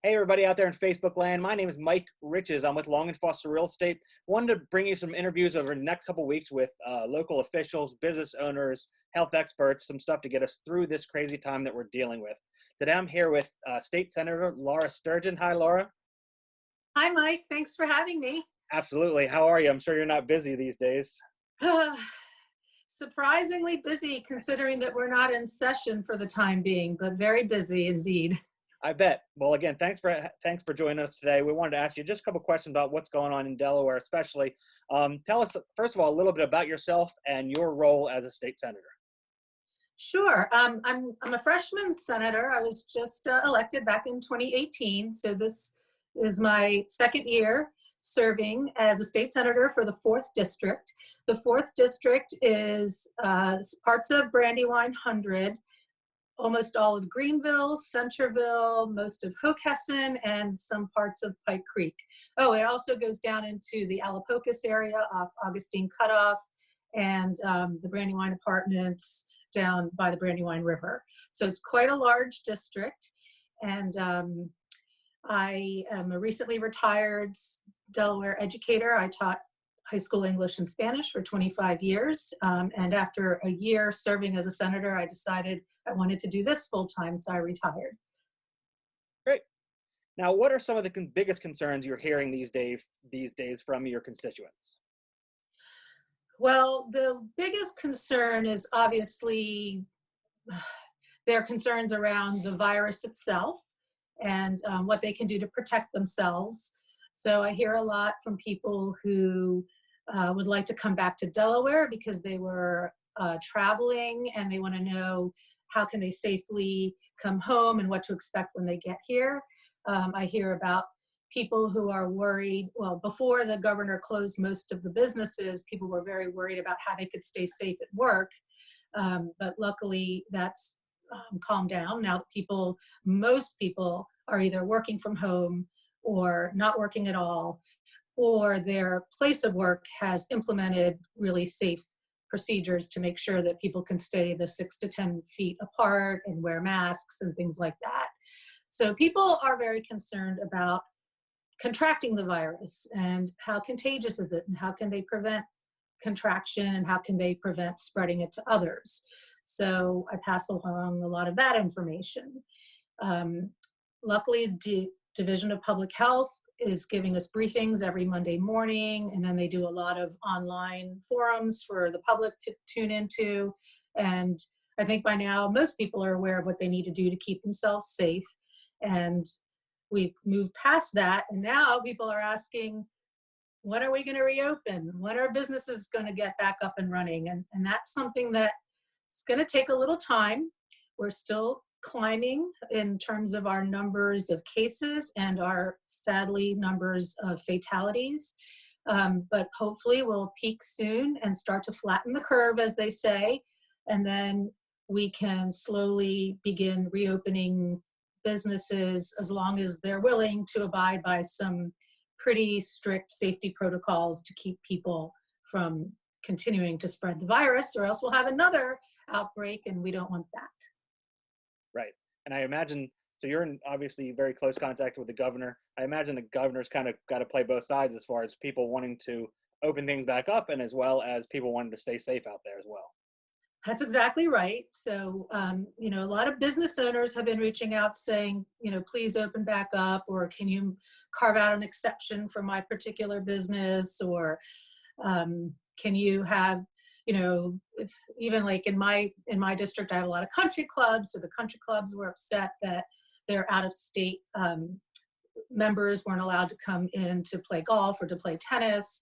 Hey, everybody out there in Facebook land. My name is Mike Riches. I'm with Long and Foster Real Estate. Wanted to bring you some interviews over the next couple weeks with local officials, business owners, health experts, some stuff to get us through this crazy time that we're dealing with. Today, I'm here with State Senator Laura Sturgeon. Hi, Laura. Hi, Mike. Thanks for having me. Absolutely. How are you? I'm sure you're not busy these days. Surprisingly busy considering that we're not in session for the time being, but very busy indeed. I bet. Well, again, thanks for joining us today. We wanted to ask you just a couple questions about what's going on in Delaware, especially. Tell us, first of all, a little bit about yourself and your role as a state senator. Sure. I'm a freshman senator. I was just elected back in 2018, so this is my second year serving as a state senator for the 4th District. The 4th District is parts of Brandywine 100, almost all of Greenville, Centerville, most of Hockessin, and some parts of Pike Creek. Oh, it also goes down into the Alapocas area off Augustine Cutoff and the Brandywine Apartments down by the Brandywine River. So it's quite a large district. And I am a recently retired Delaware educator. I taught high school English and Spanish for 25 years. And after a year serving as a senator, I decided I wanted to do this full time, so I retired. Great. Now, what are some of the biggest concerns you're hearing these days from your constituents? Well, the biggest concern is obviously their concerns around the virus itself and what they can do to protect themselves. So I hear a lot from people who would like to come back to Delaware because they were traveling and they want to know how can they safely come home and what to expect when they get here. I hear about people who are worried. Well, before the governor closed most of the businesses, people were very worried about how they could stay safe at work. But luckily that's calmed down. Now most people are either working from home or not working at all, or their place of work has implemented really safe procedures to make sure that people can stay the 6 to 10 feet apart and wear masks and things like that. So people are very concerned about contracting the virus and how contagious is it and how can they prevent contraction and how can they prevent spreading it to others. So I pass along a lot of that information. Luckily, the Division of Public Health is giving us briefings every Monday morning, and then they do a lot of online forums for the public to tune into. And I think by now, most people are aware of what they need to do to keep themselves safe. And we've moved past that, and now people are asking, when are we going to reopen? When are businesses going to get back up and running? And that's something that's going to take a little time. We're still climbing in terms of our numbers of cases and our, sadly, numbers of fatalities. But hopefully we'll peak soon and start to flatten the curve, as they say, and then we can slowly begin reopening businesses as long as they're willing to abide by some pretty strict safety protocols to keep people from continuing to spread the virus, or else we'll have another outbreak and we don't want that. Right. And I imagine, so you're in obviously very close contact with the governor. I imagine the governor's kind of got to play both sides as far as people wanting to open things back up and as well as people wanting to stay safe out there as well. That's exactly right. So, a lot of business owners have been reaching out saying, please open back up, or can you carve out an exception for my particular business, or can you have, even like in my district, I have a lot of country clubs. So the country clubs were upset that their out of state members weren't allowed to come in to play golf or to play tennis.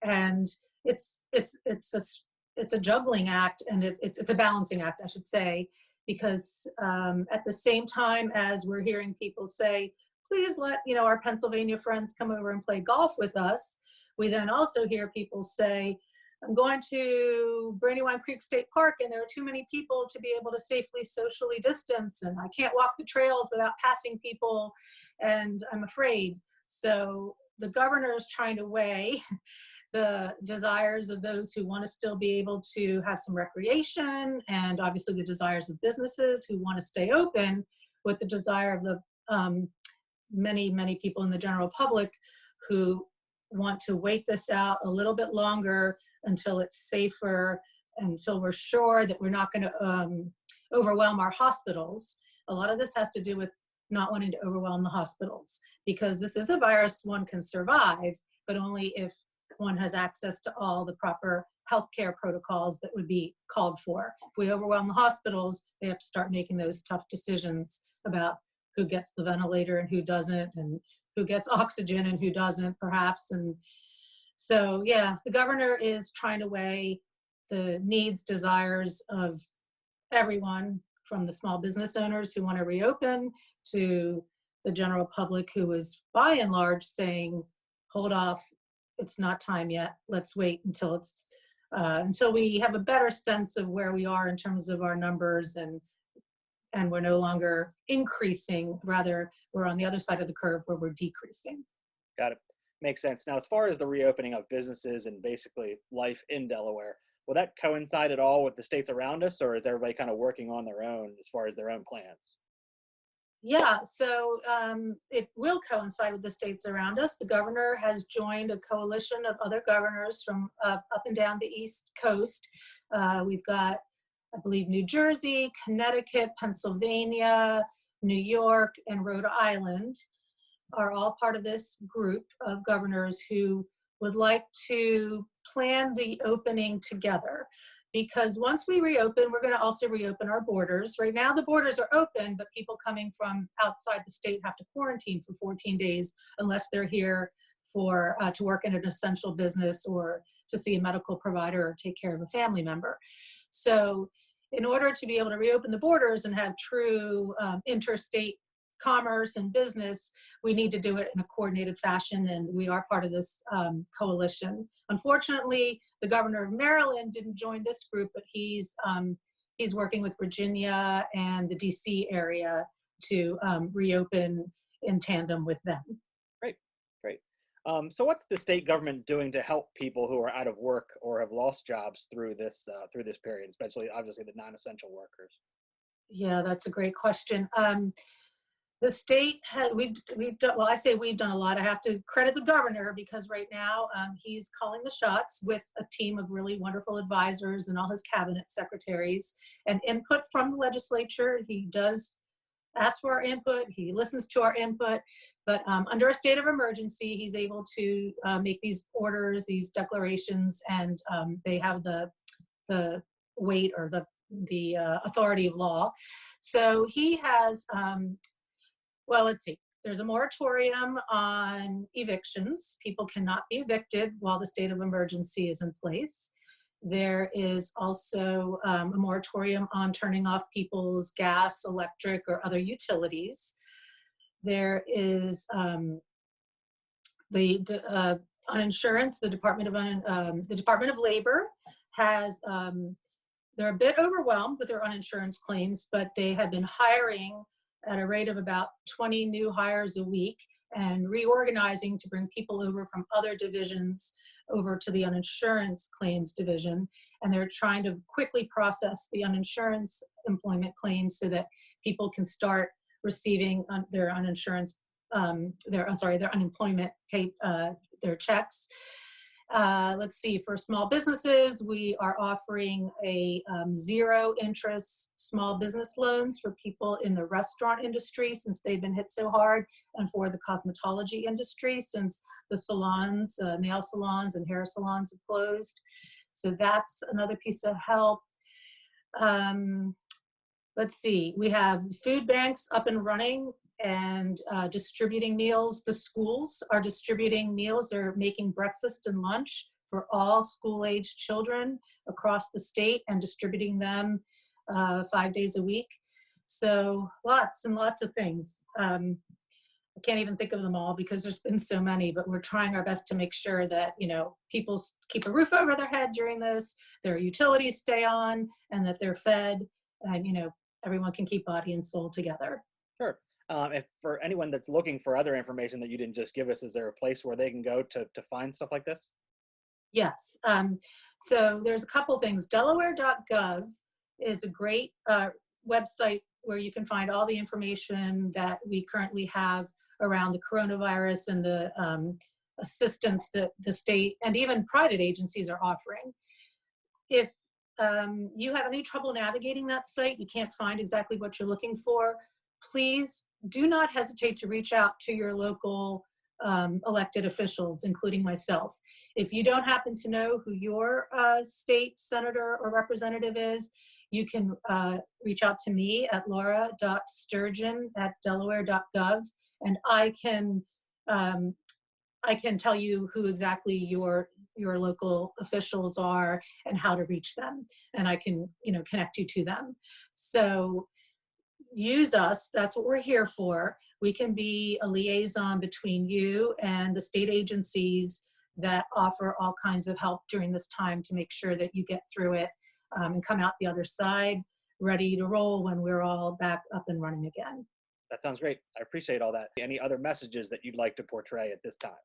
And it's a juggling act, and it's a balancing act, I should say, because at the same time as we're hearing people say, please let our Pennsylvania friends come over and play golf with us, we then also hear people say, I'm going to Brandywine Creek State Park and there are too many people to be able to safely socially distance, and I can't walk the trails without passing people, and I'm afraid. So the governor is trying to weigh the desires of those who want to still be able to have some recreation, and obviously the desires of businesses who want to stay open, with the desire of the many, many people in the general public who want to wait this out a little bit longer until it's safer, until we're sure that we're not going to overwhelm our hospitals. A lot of this has to do with not wanting to overwhelm the hospitals, because this is a virus one can survive, but only if one has access to all the proper healthcare protocols that would be called for. If we overwhelm the hospitals, they have to start making those tough decisions about who gets the ventilator and who doesn't, and who gets oxygen and who doesn't, perhaps. And so, yeah, the governor is trying to weigh the needs, desires of everyone, from the small business owners who want to reopen to the general public who is by and large saying, hold off, it's not time yet. Let's wait until we have a better sense of where we are in terms of our numbers, and we're no longer increasing, rather we're on the other side of the curve where we're decreasing. Got it. Makes sense. Now, as far as the reopening of businesses and basically life in Delaware, will that coincide at all with the states around us, or is everybody kind of working on their own as far as their own plans? Yeah, so it will coincide with the states around us. The governor has joined a coalition of other governors from up and down the East Coast. We've got, I believe, New Jersey, Connecticut, Pennsylvania, New York, and Rhode Island are all part of this group of governors who would like to plan the opening together. Because once we reopen, we're going to also reopen our borders. Right now, the borders are open, but people coming from outside the state have to quarantine for 14 days unless they're here for to work in an essential business or to see a medical provider or take care of a family member. So in order to be able to reopen the borders and have true interstate commerce and business, we need to do it in a coordinated fashion, and we are part of this coalition. Unfortunately, the governor of Maryland didn't join this group, but he's working with Virginia and the DC area to reopen in tandem with them. Great, great. So what's the state government doing to help people who are out of work or have lost jobs through this period, especially obviously the non-essential workers? Yeah, that's a great question. The state we've done, well, I say we've done a lot. I have to credit the governor, because right now he's calling the shots with a team of really wonderful advisors and all his cabinet secretaries and input from the legislature. He does ask for our input. He listens to our input, but under a state of emergency, he's able to make these orders, these declarations, and they have the weight or the authority of law. So he has, well, let's see. There's a moratorium on evictions. People cannot be evicted while the state of emergency is in place. There is also a moratorium on turning off people's gas, electric, or other utilities. There is the uninsurance. The Department of Labor has. They're a bit overwhelmed with their uninsurance claims, but they have been hiring at a rate of about 20 new hires a week and reorganizing to bring people over from other divisions over to the uninsurance claims division. And they're trying to quickly process the uninsurance employment claims so that people can start receiving their uninsurance, their unemployment paid, their checks. Let's see, for small businesses, we are offering a zero interest small business loans for people in the restaurant industry since they've been hit so hard, and for the cosmetology industry since the salons, nail salons and hair salons have closed. So that's another piece of help. Let's see, we have food banks up and running and distributing meals. The schools are distributing meals. They're making breakfast and lunch for all school-age children across the state and distributing them 5 days a week. So lots and lots of things. I can't even think of them all because there's been so many, but we're trying our best to make sure that, you know, people keep a roof over their head during this, their utilities stay on, and that they're fed, and, you know, everyone can keep body and soul together. Sure. If for anyone that's looking for other information that you didn't just give us, is there a place where they can go to find stuff like this? Yes. So there's a couple things. Delaware.gov is a great website where you can find all the information that we currently have around the coronavirus and the assistance that the state and even private agencies are offering. If you have any trouble navigating that site, you can't find exactly what you're looking for, please do not hesitate to reach out to your local elected officials, including myself. If you don't happen to know who your state senator or representative is, you can reach out to me at laura.sturgeon@delaware.gov, and I can tell you who exactly your local officials are and how to reach them, and I can connect you to them. So use us. That's what we're here for. We can be a liaison between you and the state agencies that offer all kinds of help during this time to make sure that you get through it and come out the other side ready to roll when we're all back up and running again. That sounds great. I appreciate all that. Any other messages that you'd like to portray at this time?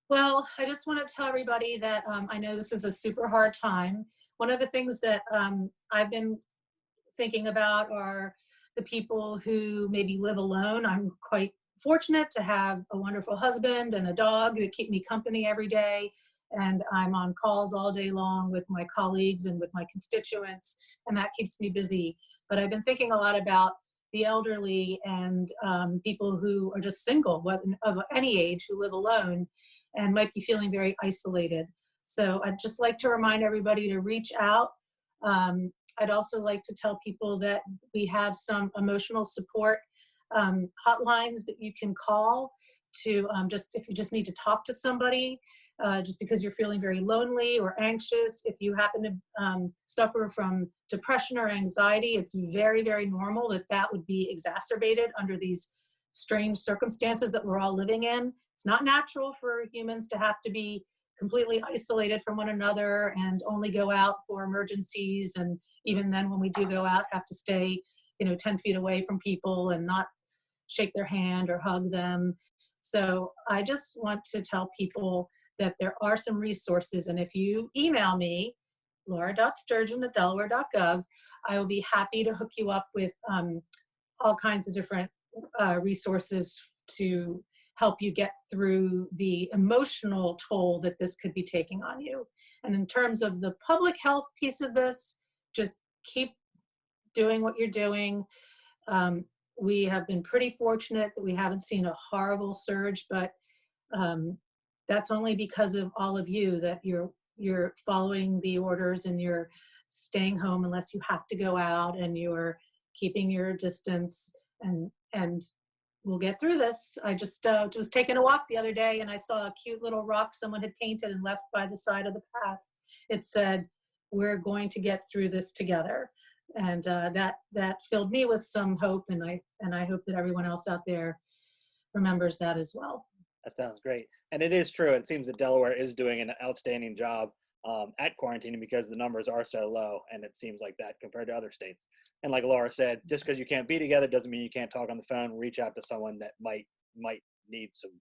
Well, I just want to tell everybody that I know this is a super hard time. One of the things that I've been thinking about are the people who maybe live alone. I'm quite fortunate to have a wonderful husband and a dog that keep me company every day. And I'm on calls all day long with my colleagues and with my constituents, and that keeps me busy. But I've been thinking a lot about the elderly and people who are just single, of any age, who live alone and might be feeling very isolated. So I'd just like to remind everybody to reach out. I'd also like to tell people that we have some emotional support hotlines that you can call to if you just need to talk to somebody, just because you're feeling very lonely or anxious. If you happen to suffer from depression or anxiety, it's very, very normal that would be exacerbated under these strange circumstances that we're all living in. It's not natural for humans to have to be completely isolated from one another and only go out for emergencies, and even then when we do go out have to stay 10 feet away from people and not shake their hand or hug them. So I just want to tell people that there are some resources, and if you email me, laura.sturgeon@delaware.gov, I will be happy to hook you up with all kinds of different resources to help you get through the emotional toll that this could be taking on you. And in terms of the public health piece of this, just keep doing what you're doing. We have been pretty fortunate that we haven't seen a horrible surge, but that's only because of all of you, that you're following the orders and you're staying home unless you have to go out, and you're keeping your distance, and we'll get through this. I just was taking a walk the other day and I saw a cute little rock someone had painted and left by the side of the path. It said, "We're going to get through this together." And that filled me with some hope, and I hope that everyone else out there remembers that as well. That sounds great. And it is true. It seems that Delaware is doing an outstanding job at quarantining because the numbers are so low, and it seems like that compared to other states. And like Laura said, just because you can't be together doesn't mean you can't talk on the phone. Reach out to someone that might need some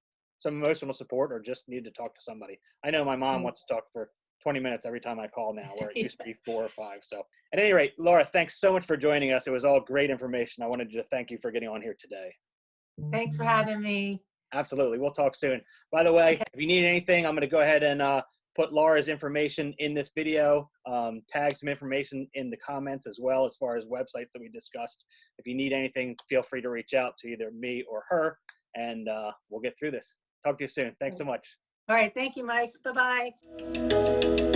emotional support, or just need to talk to somebody. I know my mom wants to talk for 20 minutes every time I call now, where it used to be 4 or 5. So at any rate, Laura, thanks so much for joining us. It was all great information. I wanted to thank you for getting on here today. Thanks for having me. Absolutely. We'll talk soon. By the way, Okay. if you need anything, I'm going to go ahead and put Laura's information in this video, tag some information in the comments as well, as far as websites that we discussed. If you need anything, feel free to reach out to either me or her, and we'll get through this. Talk to you soon. Thanks so much. All right. Thank you, Mike. Bye-bye.